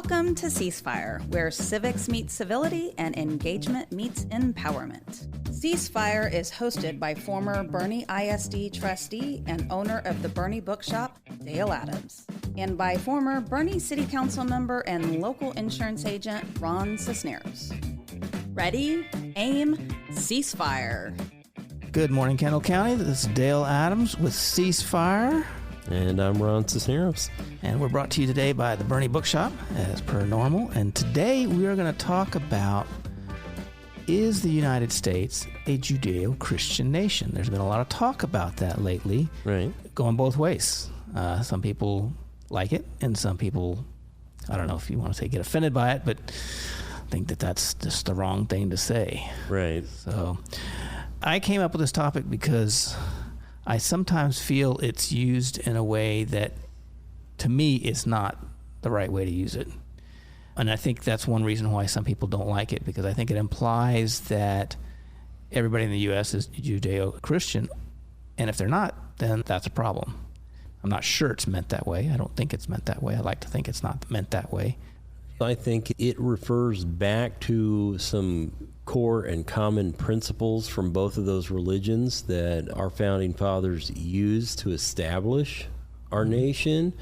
Welcome to Ceasefire, where civics meets civility and engagement meets empowerment. Ceasefire is hosted by former Bernie ISD trustee and owner of the Bernie Bookshop, Dale Adams, and by former Bernie City Council member and local insurance agent, Ron Cisneros. Ready, aim, ceasefire. Good morning, Kendall County. This is Dale Adams with Ceasefire. And I'm Ron Cisneros. And we're brought to you today by the Bernie Bookshop, as per normal. And today we are going to talk about, is the United States a Judeo-Christian nation? There's been a lot of talk about that lately. Right. Going both ways. Some people like it, and some people, I don't know if you want to say get offended by it, but think that that's just the wrong thing to say. Right. So I came up with this topic because I sometimes feel it's used in a way that, to me, is not the right way to use it. And I think that's one reason why some people don't like it, because I think it implies that everybody in the U.S. is Judeo-Christian, and if they're not, then that's a problem. I'm not sure it's meant that way. I don't think it's meant that way. I like to think it's not meant that way. I think it refers back to some core and common principles from both of those religions that our founding fathers used to establish our nation,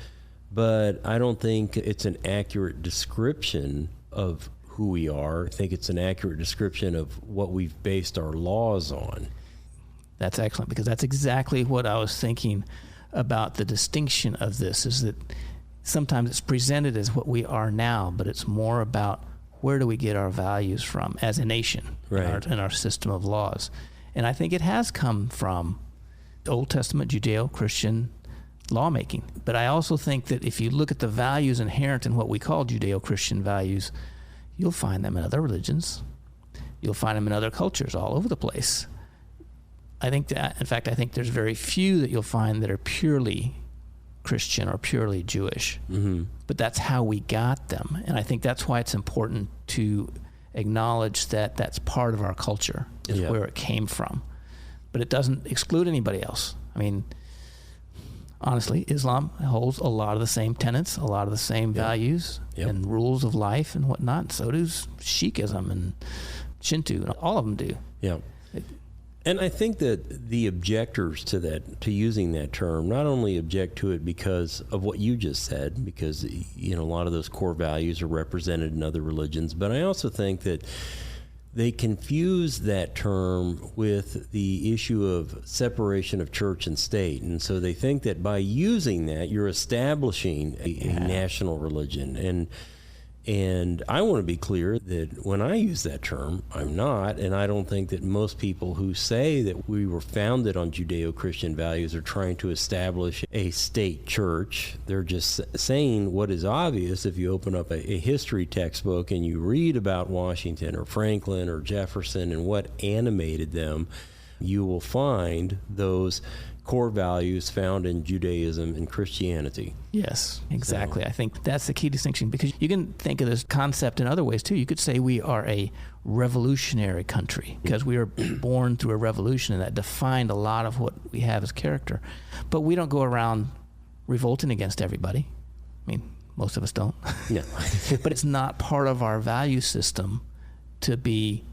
but I don't think it's an accurate description of who we are. I think it's an accurate description of what we've based our laws on. That's excellent, because that's exactly what I was thinking about the distinction of this, is that sometimes it's presented as what we are now, but it's more about where do we get our values from as a nation, right, in our system of laws. And I think it has come from Old Testament Judeo-Christian lawmaking. But I also think that if you look at the values inherent in what we call Judeo-Christian values, you'll find them in other religions. You'll find them in other cultures all over the place. I think that, in fact, I think there's very few that you'll find that are purely Christian or purely Jewish. Mm-hmm. But that's how we got them. And I think that's why it's important to acknowledge that that's part of our culture, is where it came from. But it doesn't exclude anybody else. I mean, honestly, Islam holds a lot of the same tenets, a lot of the same values and rules of life and whatnot. So does Sikhism and Shinto, and all of them do. Yeah. And I think that the objectors to that, to using that term, not only object to it because of what you just said, because, you know, a lot of those core values are represented in other religions, but I also think that they confuse that term with the issue of separation of church and state. And so they think that by using that, you're establishing a national religion. And I want to be clear that when I use that term, I'm not, and I don't think that most people who say that we were founded on Judeo-Christian values are trying to establish a state church. They're just saying what is obvious if you open up a history textbook and you read about Washington or Franklin or Jefferson and what animated them, you will find those core values found in Judaism and Christianity. Yes, exactly. So I think that's the key distinction, because you can think of this concept in other ways too. You could say we are a revolutionary country because we were born through a revolution, and that defined a lot of what we have as character. But we don't go around revolting against everybody. I mean, most of us don't. No. But it's not part of our value system to be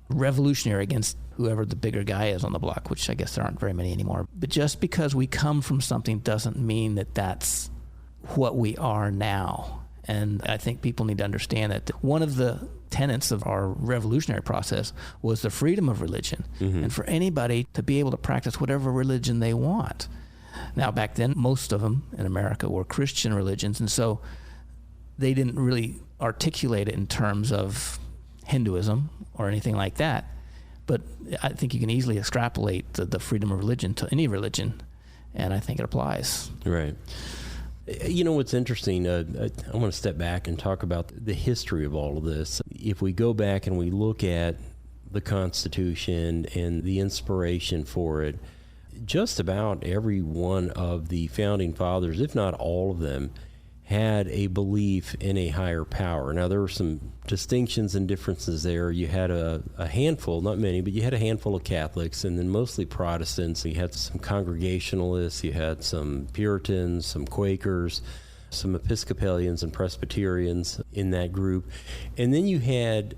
revolutionary against whoever the bigger guy is on the block, which I guess there aren't very many anymore. But just because we come from something doesn't mean that that's what we are now. And I think people need to understand that one of the tenets of our revolutionary process was the freedom of religion, and for anybody to be able to practice whatever religion they want. Now, back then, most of them in America were Christian religions, and so they didn't really articulate it in terms of Hinduism or anything like that. But I think you can easily extrapolate the freedom of religion to any religion, and I think it applies. Right. You know what's interesting, I want to step back and talk about the history of all of this. If we go back and we look at the Constitution and the inspiration for it, just about every one of the founding fathers, if not all of them, had a belief in a higher power. Now, there were some distinctions and differences there. You had a handful, not many, but you had a handful of Catholics, and then mostly Protestants. You had some Congregationalists, you had some Puritans, some Quakers, some Episcopalians and Presbyterians in that group. And then you had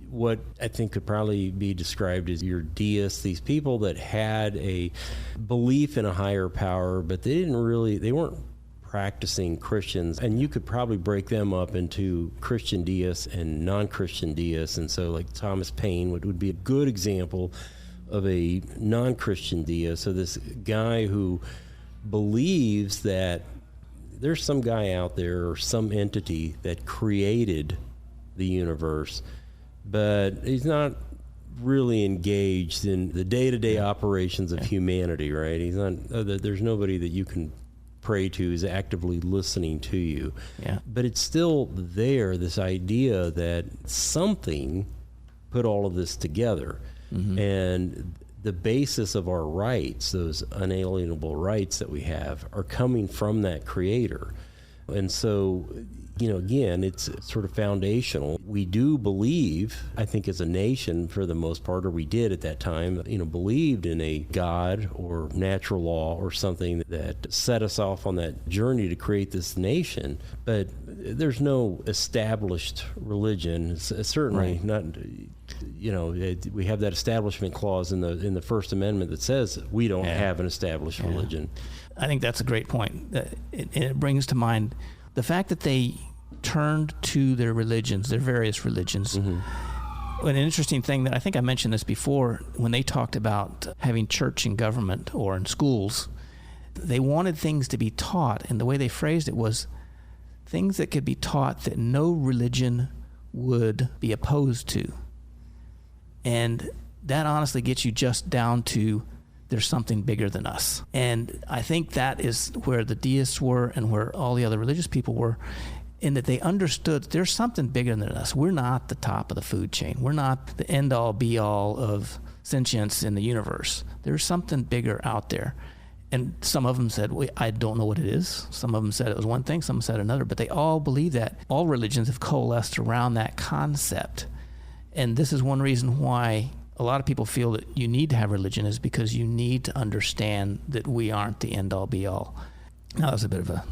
what I think could probably be described as your deists, these people that had a belief in a higher power, but they weren't practicing Christians. And you could probably break them up into Christian deists and non-Christian deists. And so like Thomas Paine would be a good example of a non-Christian deist. So this guy who believes that there's some guy out there or some entity that created the universe, but he's not really engaged in the day-to-day operations of humanity, right? He's not. There's nobody that you can pray to who's actively listening to you. Yeah. But it's still there, this idea that something put all of this together. Mm-hmm. And the basis of our rights, those unalienable rights that we have, are coming from that creator. And so, again, it's sort of foundational. We do believe, I think as a nation for the most part, or we did at that time, believed in a God or natural law or something that set us off on that journey to create this nation. But there's no established religion. It's certainly not, we have that establishment clause in the First Amendment that says we don't have an established religion. I think that's a great point. It brings to mind the fact that they turned to their religions, their various religions. Mm-hmm. An interesting thing that I think I mentioned this before, when they talked about having church in government or in schools, they wanted things to be taught, and the way they phrased it was things that could be taught that no religion would be opposed to. And that honestly gets you just down to there's something bigger than us. And I think that is where the deists were and where all the other religious people were, in that they understood there's something bigger than us. We're not the top of the food chain. We're not the end-all, be-all of sentience in the universe. There's something bigger out there. And some of them said, I don't know what it is. Some of them said it was one thing, some said another. But they all believe that. All religions have coalesced around that concept. And this is one reason why a lot of people feel that you need to have religion, is because you need to understand that we aren't the end-all, be-all. Now, that was a bit of a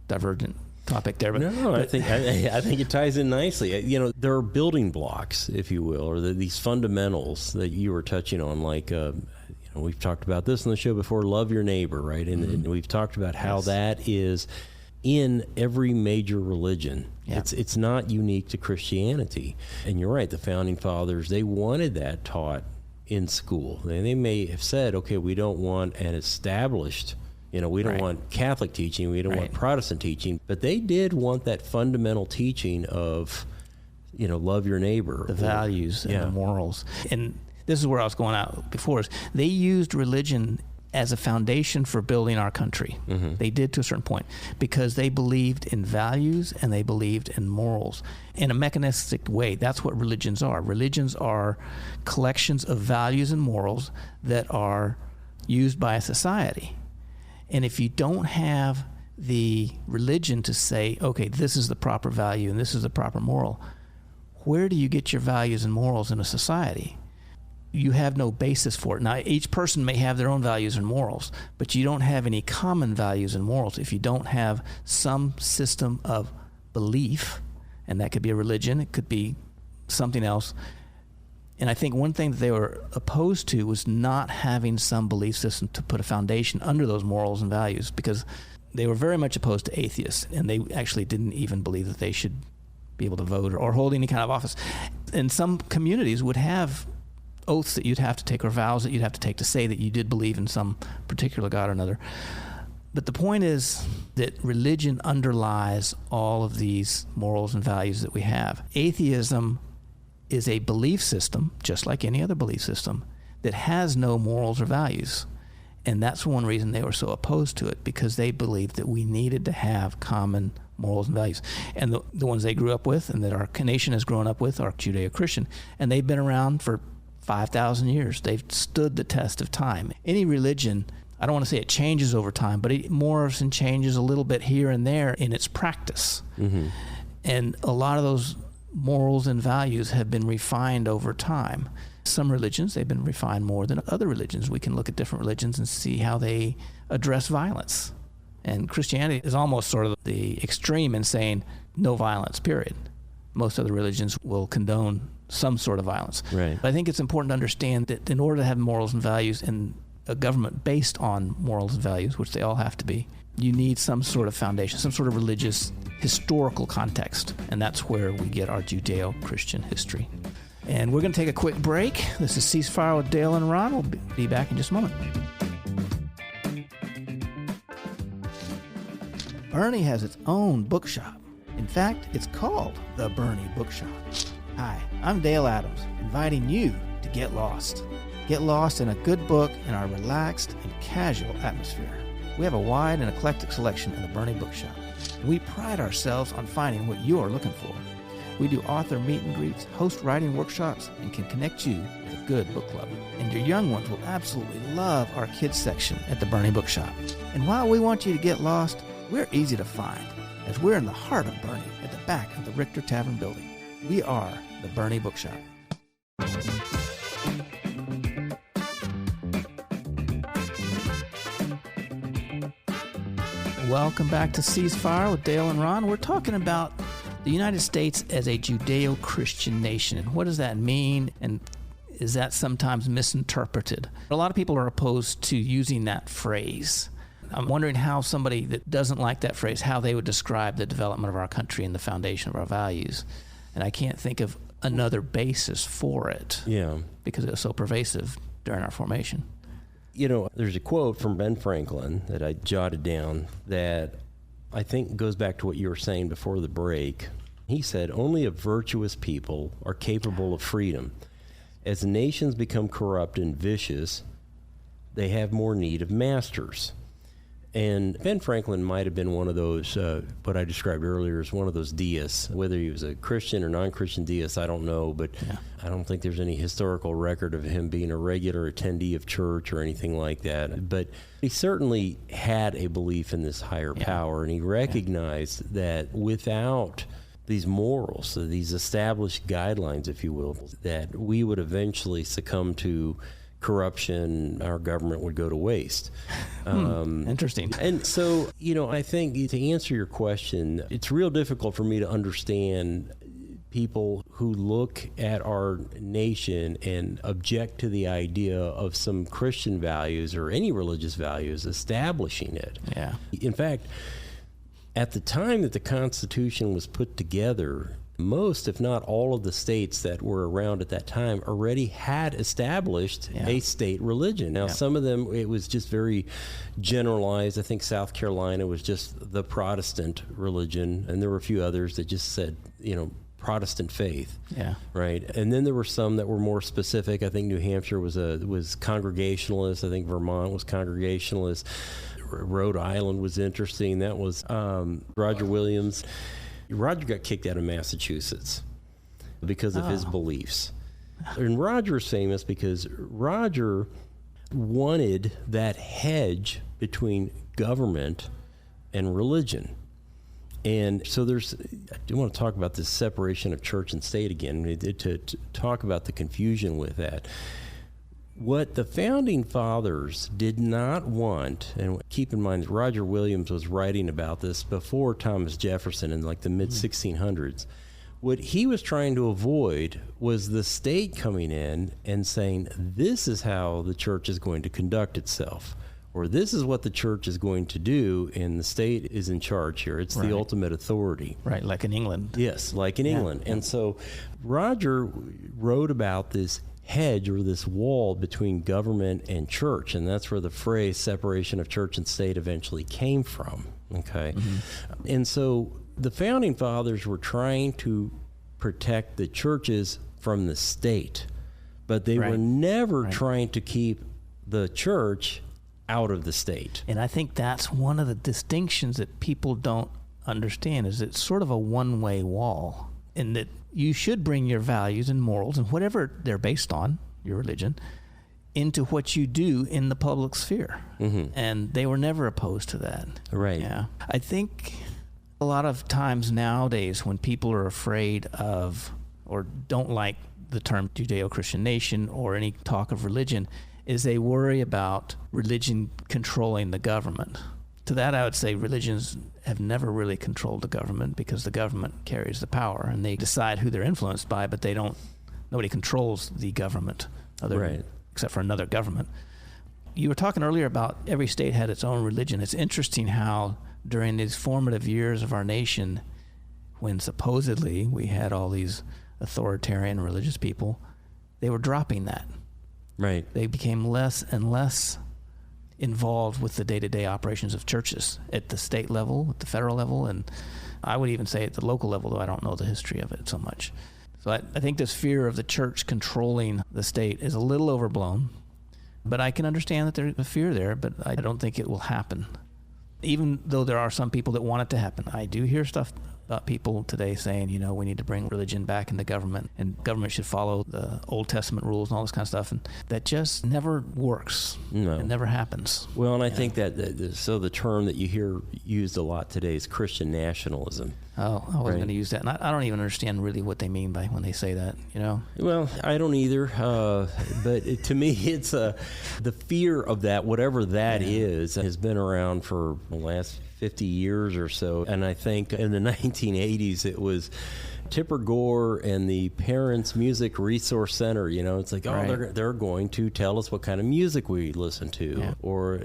divergent topic there. But, I think it ties in nicely. There are building blocks, if you will, or these fundamentals that you were touching on, like, we've talked about this on the show before, love your neighbor, right? And we've talked about how that is in every major religion. Yeah. It's not unique to Christianity. And you're right, the Founding Fathers, they wanted that taught in school. They may have said, okay, we don't want an established, we don't want Catholic teaching, we don't want Protestant teaching, but they did want that fundamental teaching of, love your neighbor. The values and the morals. And this is where I was going out before, is they used religion as a foundation for building our country. Mm-hmm. They did to a certain point, because they believed in values and they believed in morals. In a mechanistic way, that's what religions are. Religions are collections of values and morals that are used by a society. And if you don't have the religion to say, okay, this is the proper value and this is the proper moral, where do you get your values and morals in a society? You have no basis for it. Now, each person may have their own values and morals, but you don't have any common values and morals if you don't have some system of belief, and that could be a religion, it could be something else. And I think one thing that they were opposed to was not having some belief system to put a foundation under those morals and values, because they were very much opposed to atheists, and they actually didn't even believe that they should be able to vote or hold any kind of office. And some communities would have oaths that you'd have to take, or vows that you'd have to take, to say that you did believe in some particular God or another. But the point is that religion underlies all of these morals and values that we have. Atheism is a belief system, just like any other belief system, that has no morals or values. And that's one reason they were so opposed to it, because they believed that we needed to have common morals and values. And the ones they grew up with and that our nation has grown up with are Judeo-Christian. And they've been around for 5,000 years. They've stood the test of time. Any religion, I don't want to say it changes over time, but it morphs and changes a little bit here and there in its practice. Mm-hmm. And a lot of those morals and values have been refined over time. Some religions, they've been refined more than other religions. We can look at different religions and see how they address violence And Christianity is almost sort of the extreme in saying no violence, period. Most other religions will condone some sort of violence. Right. But I think it's important to understand that in order to have morals and values in a government based on morals and values, which they all have to be, you need some sort of foundation, some sort of religious, historical context. And that's where we get our Judeo-Christian history. And we're going to take a quick break. This is Ceasefire with Dale and Ron. We'll be back in just a moment. Bernie has its own bookshop. In fact, it's called the Bernie Bookshop. Hi, I'm Dale Adams, inviting you to get lost. Get lost in a good book in our relaxed and casual atmosphere. We have a wide and eclectic selection in the Bernie Bookshop. We pride ourselves on finding what you are looking for. We do author meet and greets, host writing workshops, and can connect you with a good book club. And your young ones will absolutely love our kids section at the Bernie Bookshop. And while we want you to get lost, we're easy to find, as we're in the heart of Bernie at the back of the Richter Tavern building. We are the Bernie Bookshop. Welcome back to Ceasefire with Dale and Ron. We're talking about the United States as a Judeo-Christian nation. And what does that mean? And is that sometimes misinterpreted? A lot of people are opposed to using that phrase. I'm wondering how somebody that doesn't like that phrase, how they would describe the development of our country and the foundation of our values. And I can't think of another basis for it. Yeah. Because it was so pervasive during our formation. You know, there's a quote from Ben Franklin that I jotted down that I think goes back to what you were saying before the break. He said, "Only a virtuous people are capable of freedom. As nations become corrupt and vicious, they have more need of masters." And Ben Franklin might have been one of those, what I described earlier as one of those deists. Whether he was a Christian or non-Christian deist, I don't know, but I don't think there's any historical record of him being a regular attendee of church or anything like that. But he certainly had a belief in this higher power, and he recognized that without these morals, these established guidelines, if you will, that we would eventually succumb to corruption, our government would go to waste. Interesting. And so, you know, I think to answer your question, it's real difficult for me to understand people who look at our nation and object to the idea of some Christian values or any religious values establishing it. Yeah. In fact, at the time that the Constitution was put together, most, if not all, of the states that were around at that time already had established a state religion. Now, some of them, it was just very generalized. I think South Carolina was just the Protestant religion, and there were a few others that just said, you know, Protestant faith. Yeah. Right. And then there were some that were more specific. I think New Hampshire was Congregationalist. I think Vermont was Congregationalist. Rhode Island was interesting. That was Roger Williams. Roger got kicked out of Massachusetts because of his beliefs. And Roger's famous because Roger wanted that hedge between government and religion. And so I do want to talk about this separation of church and state again, to talk about the confusion with that. What the Founding Fathers did not want, and keep in mind that Roger Williams was writing about this before Thomas Jefferson in like the mid-1600s, what he was trying to avoid was the state coming in and saying, this is how the church is going to conduct itself, or this is what the church is going to do, and the state is in charge here. It's the ultimate authority. Right, like in England. Yes, like in England. And so Roger wrote about this hedge or this wall between government and church, and that's where the phrase separation of church and state eventually came from. Okay. And so the Founding Fathers were trying to protect the churches from the state, but they were never trying to keep the church out of the state. And I think that's one of the distinctions that people don't understand, is it's sort of a one-way wall, in that you should bring your values and morals and whatever they're based on, your religion, into what you do in the public sphere. And they were never opposed to that. Right. Yeah. I think a lot of times nowadays when people are afraid of or don't like the term Judeo-Christian nation or any talk of religion, is they worry about religion controlling the government. To that, I would say religions have never really controlled the government because the government carries the power and they decide who they're influenced by, but nobody controls the government except for another government. You were talking earlier about every state had its own religion. It's interesting how during these formative years of our nation, when supposedly we had all these authoritarian religious people, they were dropping that. Right. They became less and less involved with the day-to-day operations of churches at the state level, at the federal level, and I would even say at the local level, though I don't know the history of it so much. So I think this fear of the church controlling the state is a little overblown, but I can understand that there's a fear there, but I don't think it will happen. Even though there are some people that want it to happen. I do hear stuff about people today saying, we need to bring religion back into government and government should follow the Old Testament rules and all this kind of stuff. And that just never works. No. It never happens. Well, and I think that so the term that you hear used a lot today is Christian nationalism. Oh, I wasn't going to use that. And I don't even understand really what they mean by when they say that, Well, I don't either. But to me, it's the fear of that, whatever that is, has been around for the last 50 years or so. And I think in the 1980s, it was Tipper Gore and the Parents Music Resource Center. It's like, they're going to tell us what kind of music we listen to. Yeah. Or,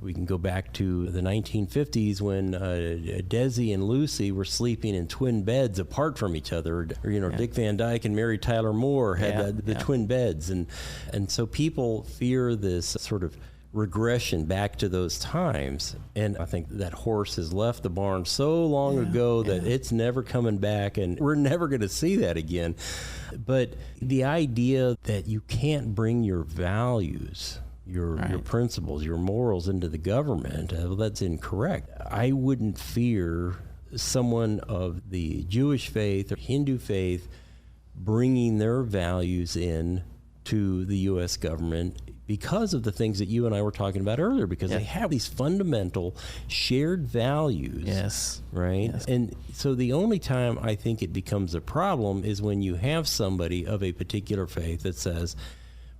we can go back to the 1950s when Desi and Lucy were sleeping in twin beds apart from each other. Or, Dick Van Dyke and Mary Tyler Moore had the twin beds. And so people fear this sort of regression back to those times, and I think that horse has left the barn so long ago that it's never coming back, and we're never going to see that again. But the idea that you can't bring your values, your principles, your morals into the government, well, that's incorrect. I wouldn't fear someone of the Jewish faith or Hindu faith bringing their values in to the U.S. government because of the things that you and I were talking about earlier, because they have these fundamental shared values. Yes. Right? Yes. And so the only time I think it becomes a problem is when you have somebody of a particular faith that says,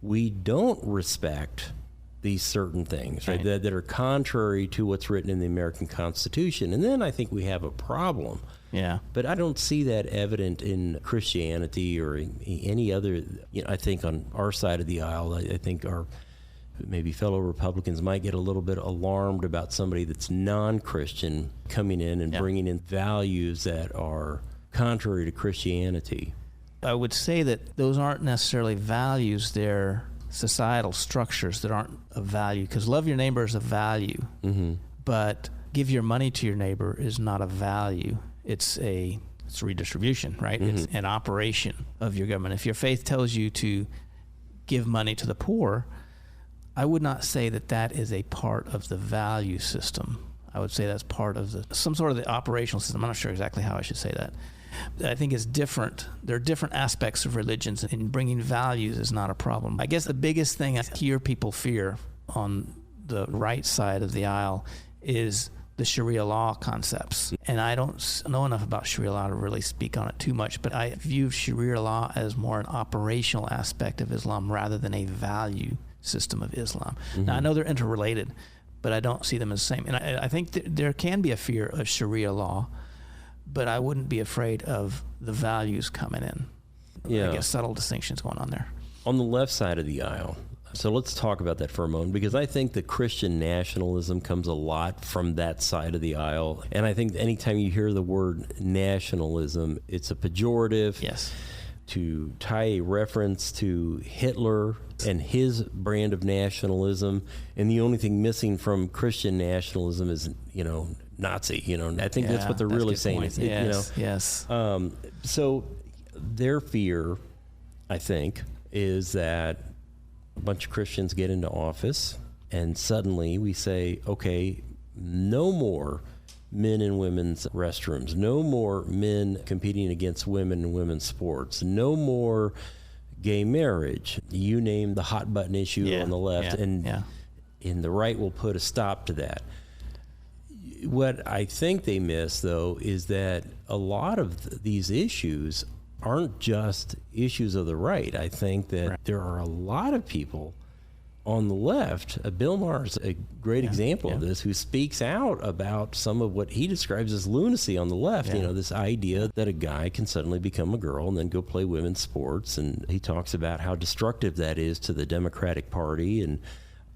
we don't respect these certain things, right? That are contrary to what's written in the American Constitution. And then I think we have a problem. Yeah. But I don't see that evident in Christianity or in any other. I think on our side of the aisle, I think our maybe fellow Republicans might get a little bit alarmed about somebody that's non-Christian coming in and bringing in values that are contrary to Christianity. I would say that those aren't necessarily values, they're societal structures that aren't of value, because love your neighbor is a value, but give your money to your neighbor is not a value. It's redistribution, right? It's an operation of your government. If your faith tells you to give money to the poor, I would not say that that is a part of the value system. I would say that's part of some sort of the operational system. I'm not sure exactly how I should say that. I think it's different. There are different aspects of religions, and bringing values is not a problem. I guess the biggest thing I hear people fear on the right side of the aisle is the Sharia law concepts. And I don't know enough about Sharia law to really speak on it too much, but I view Sharia law as more an operational aspect of Islam rather than a value system of Islam. Now, I know they're interrelated, but I don't see them as the same. And I think there can be a fear of Sharia law, but I wouldn't be afraid of the values coming in. Yeah. I guess subtle distinctions going on there. On the left side of the aisle, so let's talk about that for a moment, because I think the Christian nationalism comes a lot from that side of the aisle. And I think anytime you hear the word nationalism, it's a pejorative. Yes. To tie a reference to Hitler and his brand of nationalism, and the only thing missing from Christian nationalism is, Nazi. I think that's what they're really saying. Yes. So their fear, I think, is that a bunch of Christians get into office and suddenly we say, okay, no more men in women's restrooms, no more men competing against women in women's sports, no more gay marriage. You name the hot button issue on the left, and the right will put a stop to that. What I think they miss, though, is that a lot of these issues aren't just issues of the right. I think that there are a lot of people on the left, Bill Maher's a great example of this, who speaks out about some of what he describes as lunacy on the left. You know, this idea that a guy can suddenly become a girl and then go play women's sports. And he talks about how destructive that is to the Democratic Party. And,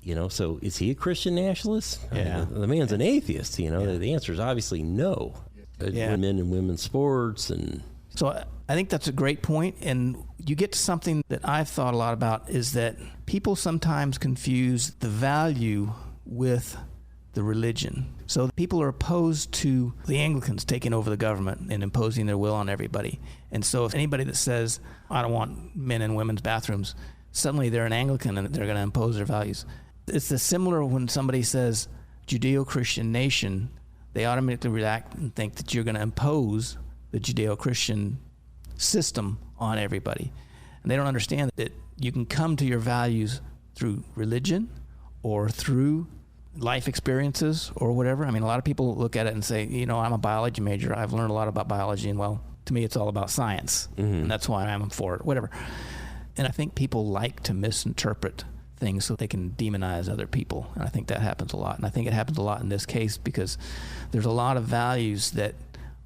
you know, so is he a Christian nationalist? Yeah. I mean, the man's an atheist, you know. The answer is obviously no. Men and women's sports. And so I think that's a great point. And you get to something that I've thought a lot about, is that people sometimes confuse the value with the religion. So people are opposed to the Anglicans taking over the government and imposing their will on everybody. And so if anybody that says, I don't want men in women's bathrooms, suddenly they're an Anglican and they're going to impose their values. It's similar when somebody says Judeo-Christian nation, they automatically react and think that you're going to impose the Judeo-Christian system on everybody. And they don't understand that you can come to your values through religion or through life experiences or whatever. I mean, a lot of people look at it and say, you know, I'm a biology major. I've learned a lot about biology, and well, to me, it's all about science. And that's why I'm for it, whatever. And I think people like to misinterpret things so they can demonize other people. And I think that happens a lot. And I think it happens a lot in this case because there's a lot of values that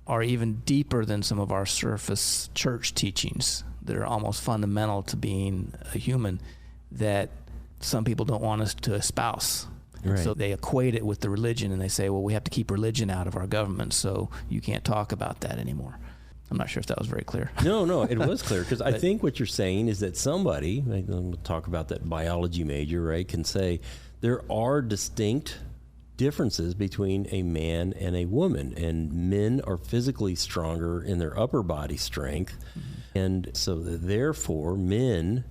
are even deeper than some of our surface church teachings that are almost fundamental to being a human that some people don't want us to espouse. Right. So they equate it with the religion, and they say, well, we have to keep religion out of our government, so you can't talk about that anymore. I'm not sure if that was very clear. No, it was clear, because I think what you're saying is that somebody, we'll talk about that biology major, right, can say there are distinct differences between a man and a woman, and men are physically stronger in their upper body strength. And so therefore men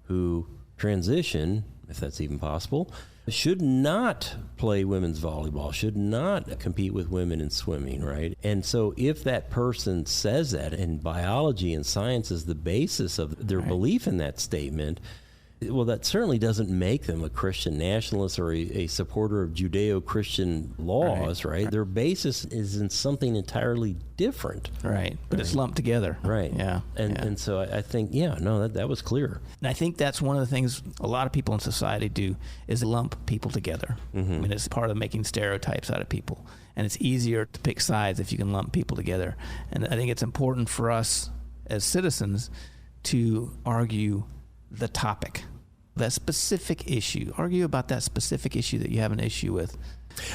who transition, if that's even possible, should not play women's volleyball, should not compete with women in swimming, right? And so if that person says that, and biology and science is the basis of their belief in that statement, well, that certainly doesn't make them a Christian nationalist or a supporter of Judeo-Christian laws, right? Their basis is in something entirely different. Right, but it's lumped together. Right. Yeah. And so I think, that was clear. And I think that's one of the things a lot of people in society do, is lump people together. I mean, it's part of making stereotypes out of people. And it's easier to pick sides if you can lump people together. And I think it's important for us as citizens to argue the topic, that specific issue. Argue about that specific issue that you have an issue with.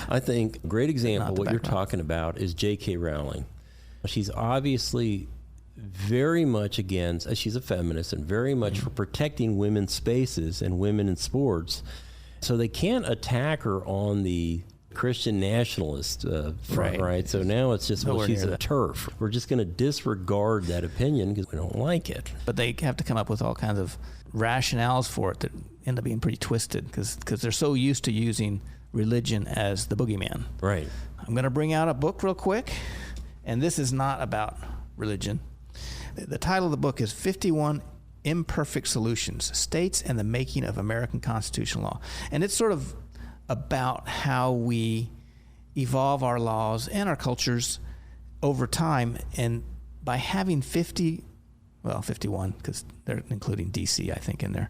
I think a great example of what you're talking about is J.K. Rowling. She's obviously very much against, she's a feminist, and very much for protecting women's spaces and women in sports. So they can't attack her on the Christian nationalist front, right? So now it's just, well, she's a turf. We're just going to disregard that opinion because we don't like it. But they have to come up with all kinds of rationales for it that end up being pretty twisted because they're so used to using religion as the boogeyman. Right. I'm going to bring out a book real quick, and this is not about religion. The title of the book is 51 Imperfect Solutions, States and the Making of American Constitutional Law. And it's sort of about how we evolve our laws and our cultures over time. And by having 51, because they're including DC, I think, in there,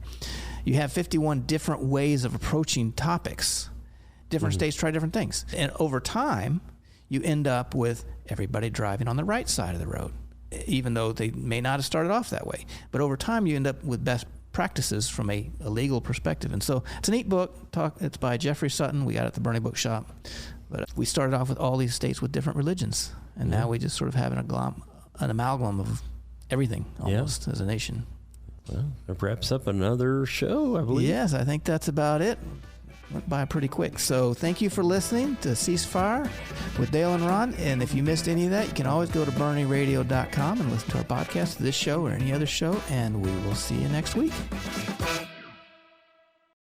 you have 51 different ways of approaching topics. Different states try different things. And over time, you end up with everybody driving on the right side of the road, even though they may not have started off that way. But over time, you end up with best practices from a legal perspective. And so it's a neat book. It's by Jeffrey Sutton. We got it at the Bernie Bookshop. But we started off with all these states with different religions. And now we just sort of have an amalgam of everything almost as a nation. Well, that wraps up another show, I believe. Yes, I think that's about it. Went by pretty quick. So thank you for listening to Ceasefire with Dale and Ron. And if you missed any of that, you can always go to BernieRadio.com and listen to our podcast, this show or any other show. And we will see you next week.